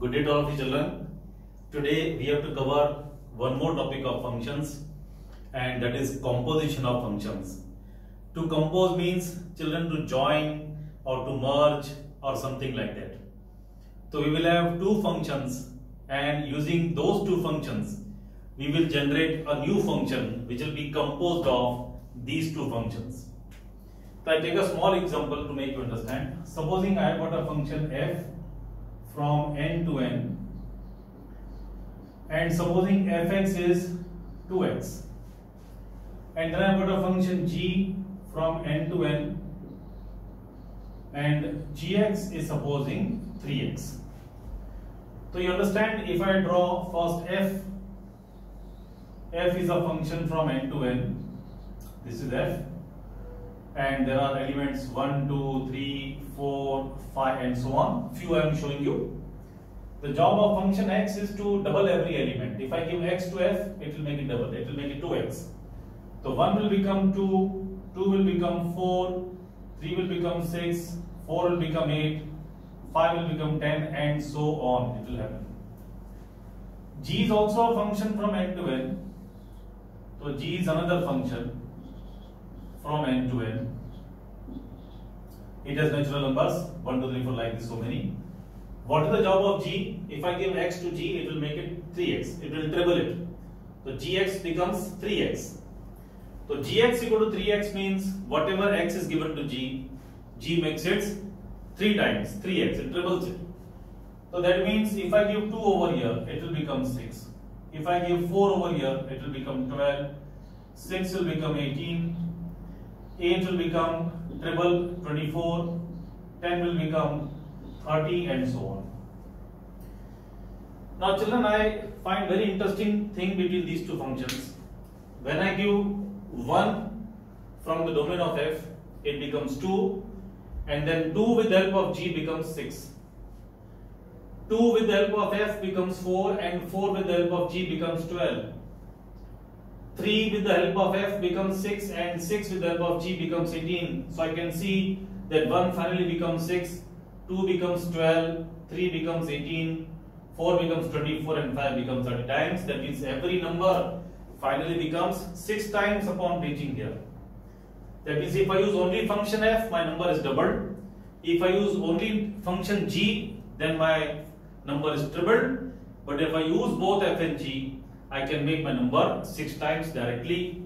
Good day to all of you children. Today we have to cover one more topic of functions, and that is composition of functions. To compose means children to join or to merge or something like that. So we will have two functions, and using those two functions we will generate a new function which will be composed of these two functions. So I take a small example to make you understand. Supposing I have got a function f from n to n, and supposing fx is 2x, and then I have got a function g from n to n, and gx is supposing 3x. So you understand, if I draw first f is a function from n to n, this is f, and there are elements 1, 2, 3, 4, 5 and so on. Few I am showing you. The job of function x is to double every element. If I give x to f, it will make it double, it will make it 2x. So 1 will become 2, 2 will become 4, 3 will become 6, 4 will become 8, 5 will become 10 and so on it will happen. G is also a function from n to n. So g is another function from n to n. It has natural numbers 1, 2, 3, 4 like this, so many. What is the job of g? If I give x to g, it will make it 3x. It will treble it. So gx becomes 3x. So gx equal to 3x means whatever x is given to g, g makes it 3 times 3x. It trebles it. So that means if I give 2 over here, it will become 6. If I give 4 over here, it will become 12. 6 will become 18. 8 will become treble 24. 10 will become 30 and so on. Now children, I find very interesting thing between these two functions. When I give 1 from the domain of f, it becomes 2, and then 2 with the help of g becomes 6. 2 with the help of f becomes 4, and 4 with the help of g becomes 12. 3 with the help of f becomes 6, and 6 with the help of g becomes 18. So I can see that 1 finally becomes 6, 2 becomes 12, 3 becomes 18, 4 becomes 24 and 5 becomes 30 times. That means every number finally becomes 6 times upon reaching here. That means if I use only function f, my number is doubled. If I use only function g, then my number is tripled. But if I use both f and g, I can make my number 6 times directly.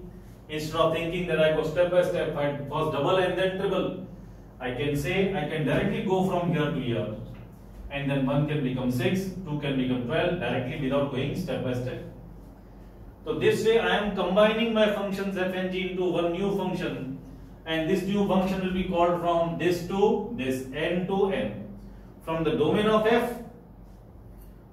Instead of thinking that I go step by step, I first double and then triple, I can say I can directly go from here to here, and then 1 can become 6, 2 can become 12 directly without going step by step. So this way I am combining my functions f and g into one new function, and this new function will be called from this to this, n to n. From the domain of f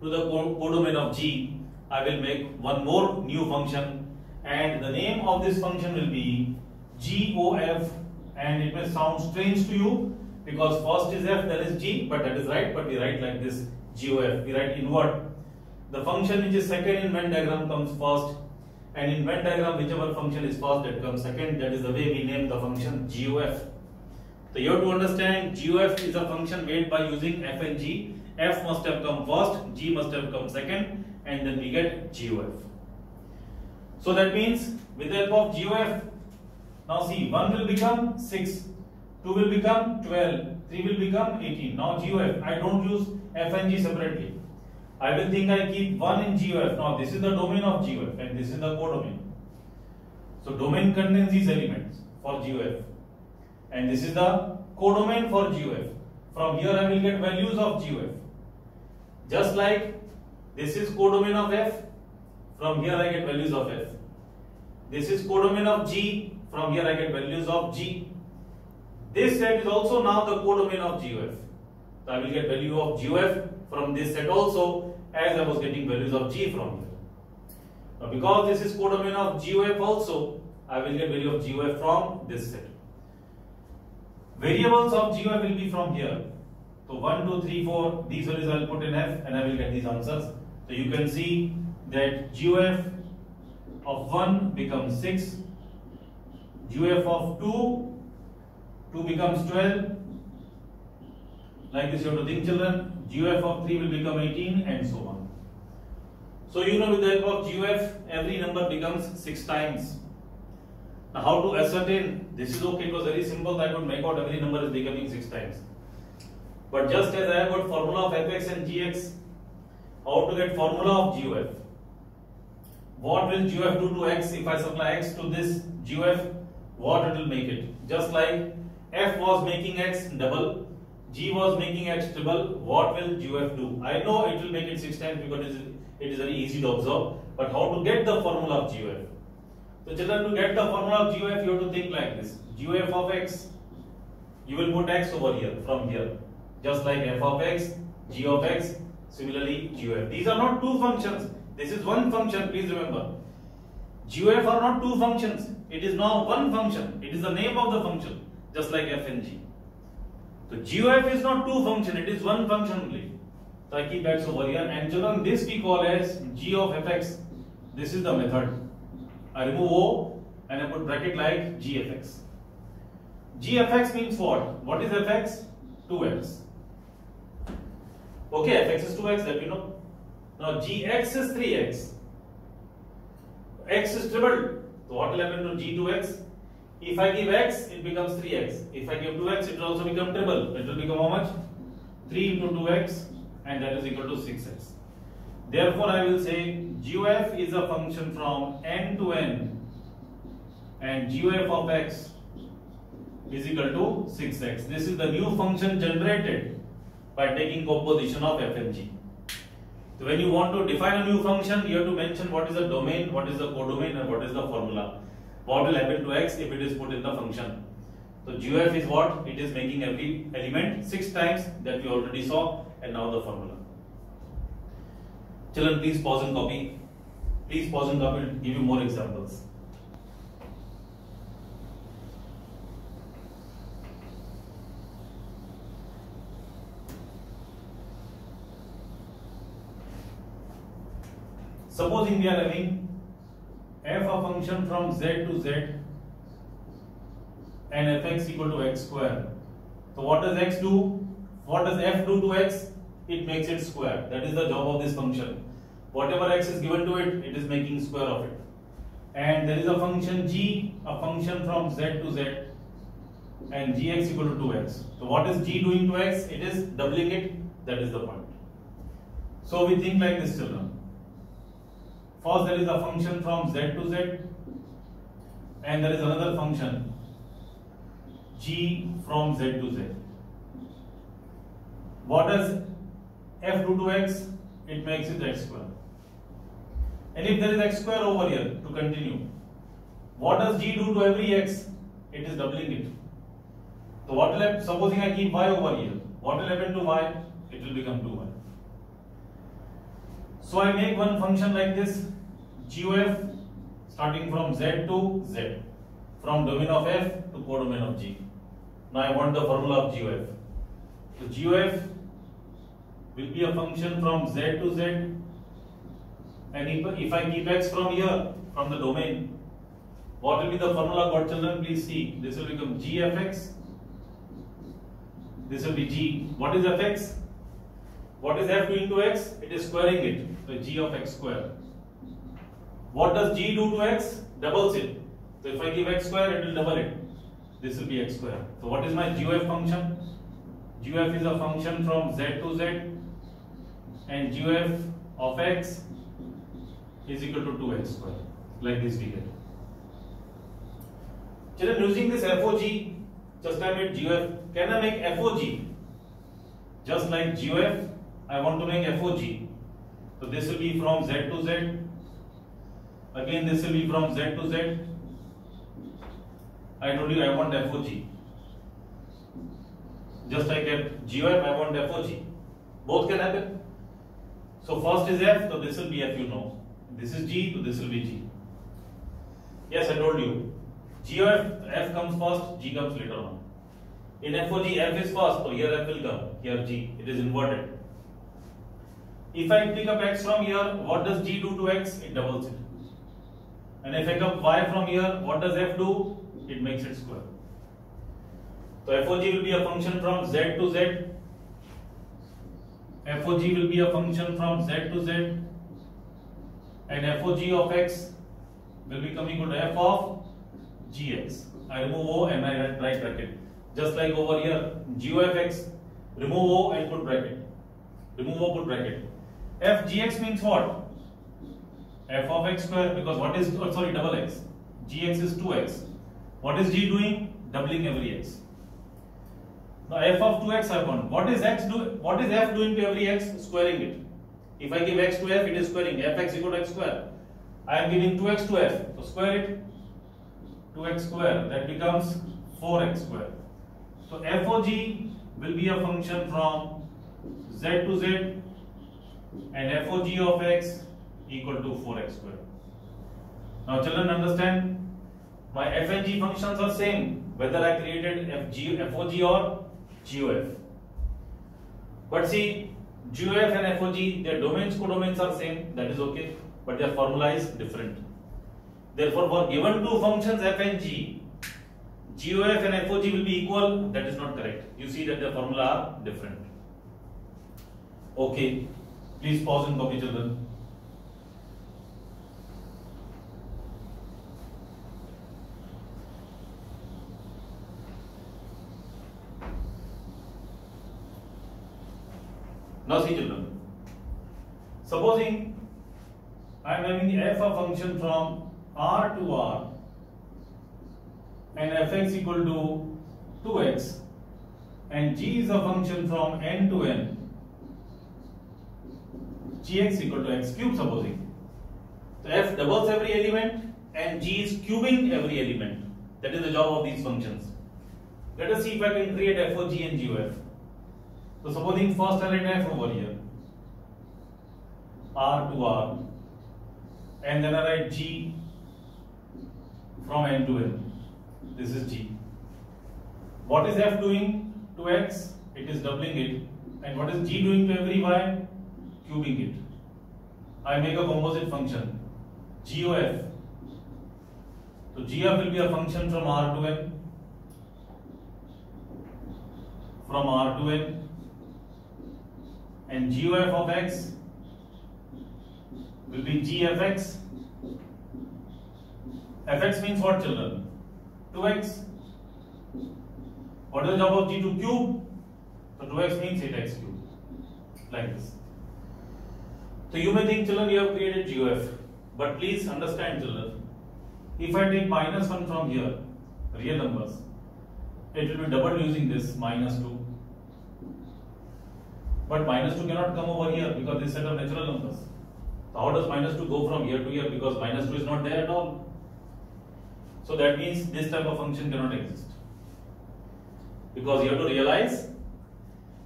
to the codomain of g, I will make one more new function, and the name of this function will be GOF. And it may sound strange to you because first is f, then is g, but that is right. But we write like this, GOF. We write invert. The function which is second in Venn diagram comes first, and in Venn diagram whichever function is first, that comes second. That is the way we name the function GOF. So you have to understand, GOF is a function made by using f and g. F must have come first, g must have come second, and then we get GOF. So that means with the help of GOF, now see, 1 will become 6, 2 will become 12, 3 will become 18. Now GOF, I don't use f and g separately. I will think I keep 1 in GOF. Now this is the domain of GOF and this is the codomain. So domain contains these elements for GOF, and this is the codomain for GOF. From here I will get values of GOF. Just like this is codomain of f, from here I get values of f. This is codomain of g, from here I get values of g. This set is also now the codomain of GOF. So I will get value of GOF from this set also, as I was getting values of g from here. Now because this is codomain of GOF also, I will get value of GOF from this set. Variables of GOF will be from here. So 1, 2, 3, 4, these values I will put in f and I will get these answers. So you can see that GOF of 1 becomes 6, GOF of 2 becomes 12, Like this you have to think, children. GOF of 3 will become 18 and so on. So you know with the help of GOF, every number becomes 6 times. Now how to ascertain? This is okay, it was very simple, I could make out every number is becoming 6 times. But just as I have got formula of fx and gx, how to get formula of GOF? What will GOF do to x if I supply x to this GOF? What it will make it? Just like f was making x double, g was making x triple, what will GOF do? I know it will make it 6 times because it is very easy to observe, but how to get the formula of GOF? So children, to get the formula of GOF, you have to think like this. GOF of x, you will put x over here, from here. Just like f of x, g of x, similarly GOF. These are not two functions. This is one function, please remember. GOF are not two functions. It is now one function. It is the name of the function, just like f and g. So GOF is not two function, it is one function only. So I keep x over here, and children, this we call as g of fx. This is the method. I remove O and I put bracket like g of x. G of x means what? What is fx? 2x. Okay, fx is 2x, that we know. Now gx is 3x. X is tripled. So what will happen to g2x? If I give x, it becomes 3x. If I give 2x, it will also become triple. It will become how much? 3 into 2x, and that is equal to 6x. Therefore, I will say GOF is a function from n to n, and GOF of x is equal to 6x. This is the new function generated by taking composition of f and g. So when you want to define a new function, you have to mention what is the domain, what is the codomain, and what is the formula. What will happen to x if it is put in the function? So GOF is what? It is making every element 6 times, that we already saw, and now the formula. Children, please pause and copy. Please pause and copy, give you more examples. Supposing we are having f a function from z to z and fx equal to x square. So what does x do? What does f do to x? It makes it square. That is the job of this function. Whatever x is given to it, it is making square of it. And there is a function g, a function from z to z, and gx equal to 2x. So what is g doing to x? It is doubling it. That is the point. So we think like this, children. First, there is a function from z to z, and there is another function g from z to z. What does f do to x? It makes it x square. And if there is x square over here, to continue, what does g do to every x? It is doubling it. So what will happen? Supposing I keep y over here, what will happen to y? It will become 2y. So I make one function like this, GOF, starting from z to z, from domain of f to codomain of g. Now I want the formula of GOF. So GOF will be a function from z to z, and if I keep x from here, from the domain, what will be the formula, God children? Please see, this will become g of x, this will be g. What is fx? What is f doing to x? It is squaring it, so g of x square. What does g do to x? Doubles it. So if I give x square, it will double it. This will be x square. So what is my GOF function? GOF is a function from z to z, and GOF of x is equal to 2x square. Like this we get. Children, using this FOG, just I made GOF. Can I make FOG? Just like GOF, I want to make FOG. So this will be from z to z. Again, this will be from z to z. I told you I want FOG. Just like GOF, I want FOG. Both can happen. So first is f, so this will be f, you know. This is g, so this will be g. Yes, I told you. GOF, f comes first, g comes later on. In FOG, f is first, so here f will come, here g. It is inverted. If I pick up x from here, what does g do to x? It doubles it. And if I pick up y from here, what does f do? It makes it square. So FOG will be a function from z to z, FOG will be a function from Z to Z, and FOG of X will become equal to F of Gx. I remove O and I write bracket. Just like over here, G of X, remove O and put bracket. Remove O, put bracket. F Gx means what? F of X square, because what is, double X. Gx is 2X. What is G doing? Doubling every X. Now F of 2X I want. What is F doing to every X? Squaring it. If I give X to F, it is squaring. Fx equal to X square. I am giving 2X to F. So square it. 2X square. That becomes 4X square. So FOG will be a function from Z to Z, and FOG of X equal to 4X square. Now children, understand, my f and g functions are same whether I created FOG or GOF. But see, GOF and FOG, their codomains are same, that is okay, but their formula is different. Therefore, for given two functions f and g, GOF and FOG will be equal, that is not correct. You see that the formula are different. Okay, please pause and copy, children. Now see, children, supposing I am having the f of function from R to R and fx equal to 2x, and g is a function from n to n, gx equal to x cube, supposing. So f doubles every element and g is cubing every element. That is the job of these functions. Let us see if I can create FOG and GOF. So supposing first I write f over here, R to R, and then I write g from n to n. This is g. What is f doing to x? It is doubling it. And what is g doing to every y? Cubing it. I make a composite function, GOF. So GF will be a function from R to n, from R to n, and GOF of x will be GFX. Fx means what, children? 2x. What is the job of g? To cube. So 2x means 8x cube. Like this. So you may think, children, you have created GOF. But please understand, children, if I take -1 from here, real numbers, it will be doubled using this -2. But -2 cannot come over here because this set of natural numbers. So how does -2 go from here to here? Because -2 is not there at all. So that means this type of function cannot exist. Because you have to realize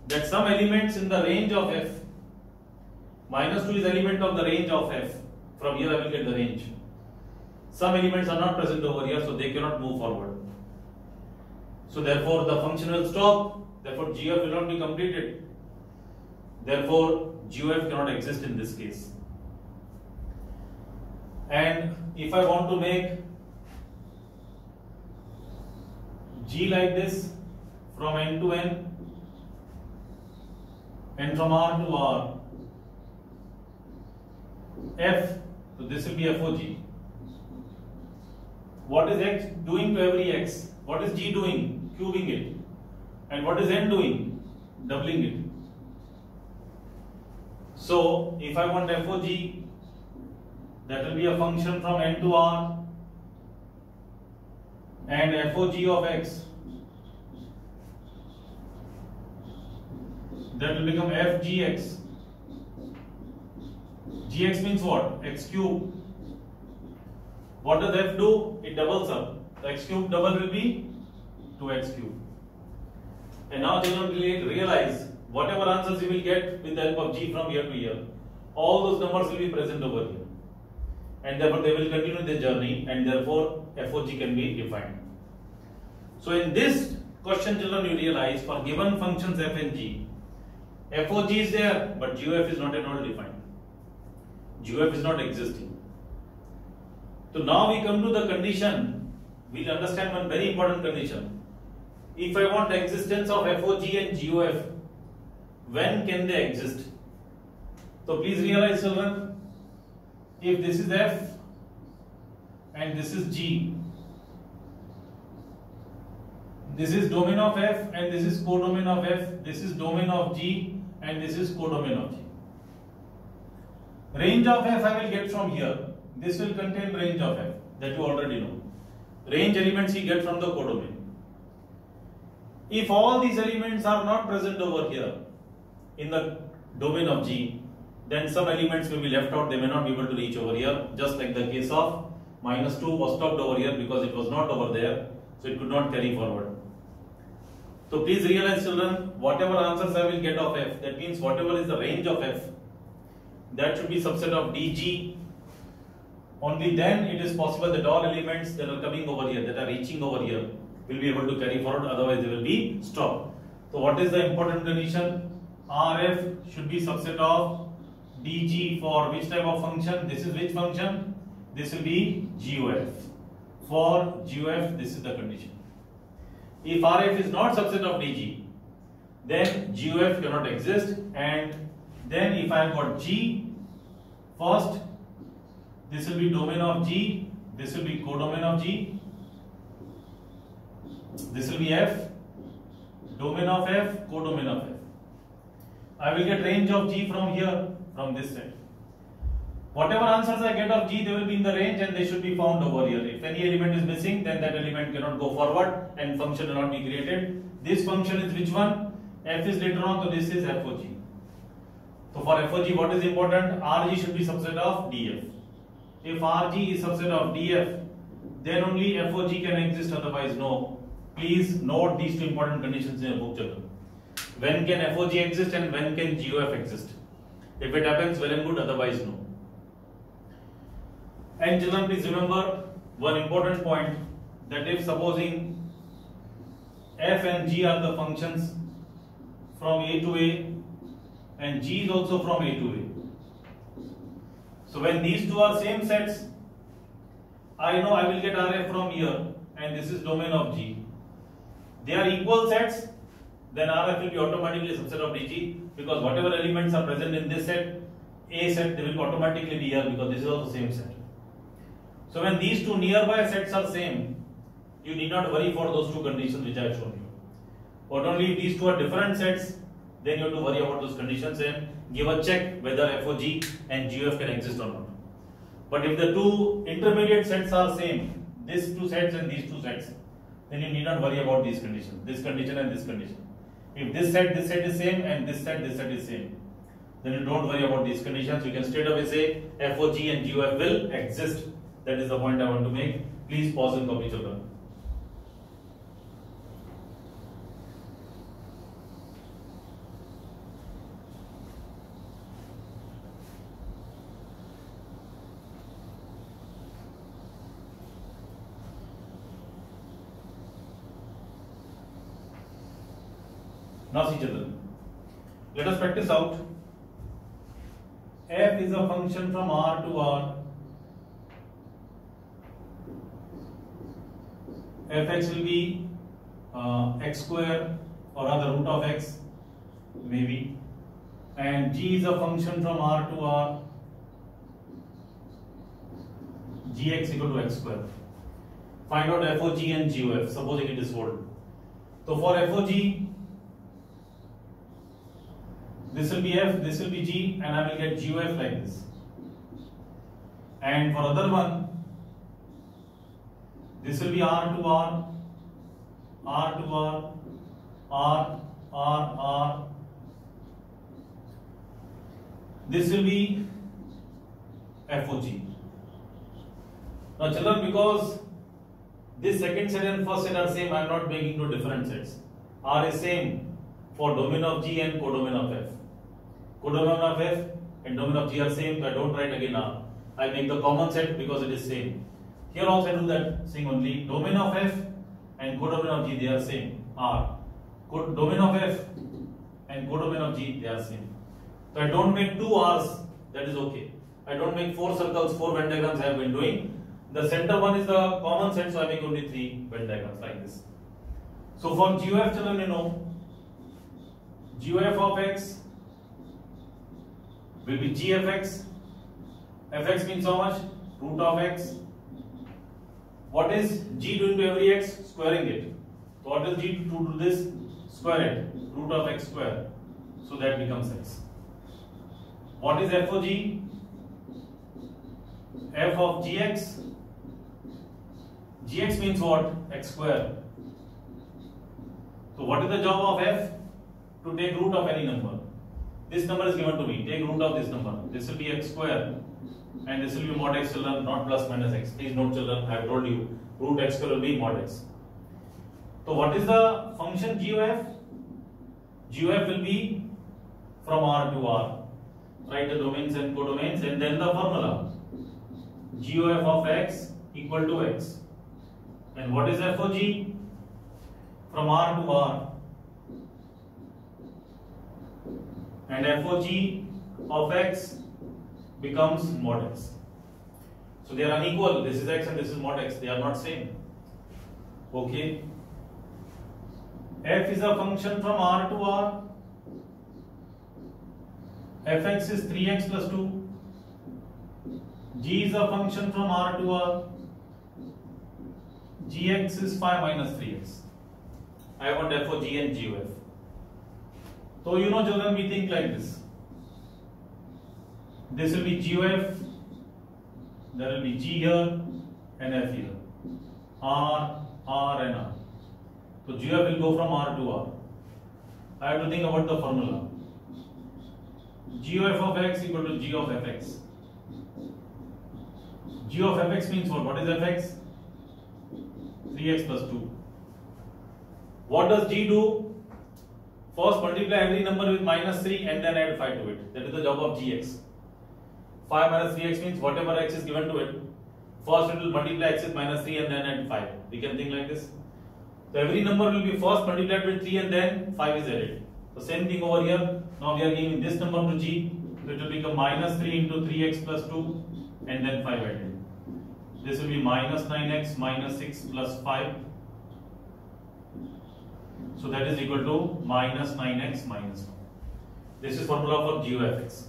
that some elements in the range of f, -2 is element of the range of f. From here I will get the range. Some elements are not present over here, so they cannot move forward. So therefore the function will stop. Therefore GF will not be completed. Therefore GOF cannot exist in this case. And if I want to make G like this from n to n and from R to R, F, so this will be FOG. What is X doing to every X? What is G doing? Cubing it. And what is N doing? Doubling it. So if I want FOG, that will be a function from n to R, and FOG of x, that will become FGX. Gx means what? X cube. What does F do? It doubles up. The x cube double will be 2x cube. And now children realize whatever answers you will get with the help of G from here to here, all those numbers will be present over here. And therefore they will continue their journey, and therefore FOG can be defined. So in this question, children, you realize for given functions f and g, FOG is there, but GOF is not at all defined. GOF is not existing. So now we come to the condition. We'll understand one very important condition. If I want the existence of FOG and GOF, when can they exist? So please realize, children, if this is F and this is G, this is domain of F and this is codomain of F, this is domain of G and this is codomain of G. Range of F I will get from here. This will contain range of F, that you already know. Range elements you get from the codomain. If all these elements are not present over here in the domain of G, then some elements will be left out, they may not be able to reach over here, just like the case of -2 was stopped over here because it was not over there, so it could not carry forward. So please realize, children, whatever answers I will get of F, that means whatever is the range of F, that should be subset of DG. Only then it is possible that all elements that are coming over here, that are reaching over here, will be able to carry forward, otherwise they will be stopped. So what is the important condition? RF should be subset of DG for which type of function? This is which function? This will be GOF. For GOF, this is the condition. If RF is not subset of DG, then GOF cannot exist, and then if I have got G first, this will be domain of G, this will be codomain of G, this will be F, domain of F, codomain of F. I will get range of G from here, from this side. Whatever answers I get of G, they will be in the range and they should be found over here. If any element is missing, then that element cannot go forward and function will not be created. This function is which one? F is later on, so this is FOG. So for FOG, what is important? RG should be subset of DF. If RG is subset of DF, then only FOG can exist, otherwise no. Please note these two important conditions in your book, children. When can FOG exist and when can GOF exist? If it happens, well and good, otherwise no. And children, please remember one important point, that if supposing F and G are the functions from A to A and G is also from A to A. So when these two are same sets, I know I will get RF from here and this is domain of G. They are equal sets, then RF will be automatically subset of DG, because whatever elements are present in this set, A set, they will automatically be here because this is also same set. So when these two nearby sets are same, you need not worry for those two conditions which I have shown you. But only if these two are different sets, then you have to worry about those conditions and give a check whether FOG and GOF can exist or not. But if the two intermediate sets are same, these two sets and these two sets, then you need not worry about these conditions, this condition and this condition. If this set is same and this set is same, then you don't worry about these conditions. You can straight away say FOG and GOF will exist. That is the point I want to make. Please pause and copy, children. Now see, children, let us practice out. F is a function from R to R. Fx will be x square or rather root of x, maybe, and G is a function from R to R, Gx equal to x square. Find out FOG and GOF, supposing it is solved. So for FOG, this will be F, this will be G, and I will get GOF like this. And for other one, this will be R to R, R to R, R, R, R. This will be FOG. Now children, because this second set and first set are same, I am not making two different sets. R is same for domain of G and codomain of F. Codomain of F and domain of G are same, so I don't write again R. I make the common set because it is same. Here also I do that thing only. Domain of F and codomain of G, they are same, R. Domain of F and codomain of G, they are same. So I don't make two R's, that is okay. I don't make 4 circles, 4 Venn diagrams I have been doing. The center one is the common set, so I make only 3 Venn diagrams like this. So for GOF, children, you know, GOF of X will be g f x. Fx means how much? Root of x. What is g doing to every x? Squaring it. So what is g to do this? Square it. Root of x square. So that becomes x. What is f of g? F of gx. Gx means what? X square. So what is the job of f? To take root of any number. This number is given to me. Take root of this number. This will be x square. And this will be mod x, children, not plus minus x. Please note, children, I have told you, root x square will be mod x. So what is the function g of f? G of f will be from R to R. Write the domains and codomains and then the formula. G of f of x equal to x. And what is f of g? From R to R. And f of g of x becomes mod x. So they are unequal. This is x and this is mod x. They are not same. Okay. F is a function from R to R. Fx is 3x plus 2. G is a function from R to R. Gx is 5 minus 3x. I want f of g and g of f. So you know, children, we think like this. This will be g of f. There will be g here and f here. R, R and R. So g of f will go from R to R. I have to think about the formula. G of f of x equal to g of fx. G of fx means what? What is fx? 3x plus 2. What does g do? First multiply every number with minus 3 and then add 5 to it. That is the job of gx. 5 minus 3x means whatever x is given to it. First it will multiply x with minus 3 and then add 5. We can think like this. So every number will be first multiplied with 3 and then 5 is added. So same thing over here. Now we are giving this number to g. So it will become minus 3 into 3x plus 2 and then 5 added. This will be minus 9x minus 6 plus 5. So that is equal to minus 9x minus 1. This is formula for g of fx.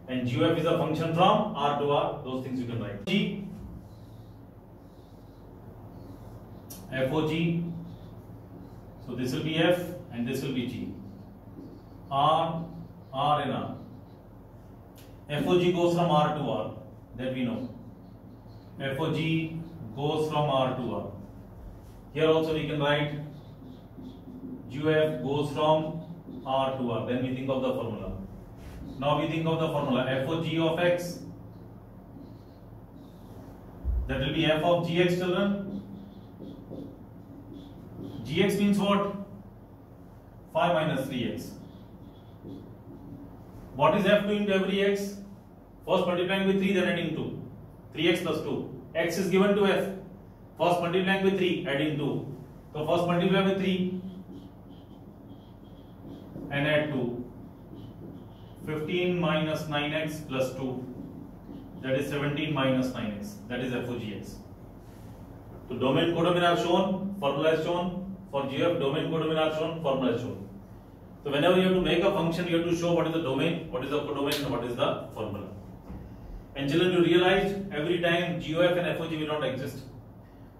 And g of f is a function from R to R. Those things you can write. G, f of g. So this will be f and this will be g. R, R and R. F of g goes from R to R. That we know. F of g goes from R to R. Here also we can write g of f goes from R to R. Then we think of the formula. Now we think of the formula. F of g of x. That will be f of gx, children. Gx means what? 5 minus 3x. What is f doing to every x? First multiplying with 3, then adding 2. 3x plus 2. X is given to f. First multiplying with 3, adding 2. So first multiply with 3 and add 2. 15 minus 9x plus 2. That is 17 minus 9x. That is f of gx. So domain codomain are shown, formula is shown. For gf, domain codomain are shown, formula is shown. So whenever you have to make a function, you have to show what is the domain, what is the codomain, and what is the formula. And children, you realized every time g of f and f of g will not exist.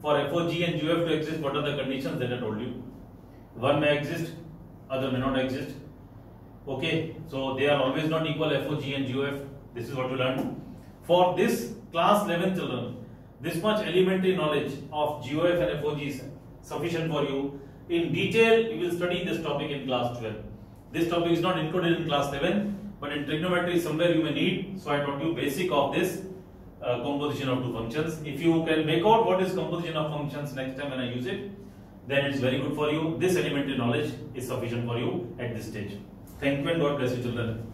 For f of g and g of f to exist, what are the conditions that I told you? One may exist, other may not exist. Okay, so they are always not equal, f of g and g of f. This is what we learned. For this class 11 children, this much elementary knowledge of g of f and f of g is sufficient for you. In detail, you will study this topic in class 12. This topic is not included in class 11, but in trigonometry somewhere you may need. So I taught you basic of this composition of two functions. If you can make out what is composition of functions next time when I use it, then it's very good for you. This elementary knowledge is sufficient for you at this stage. Thank you and God bless you, children.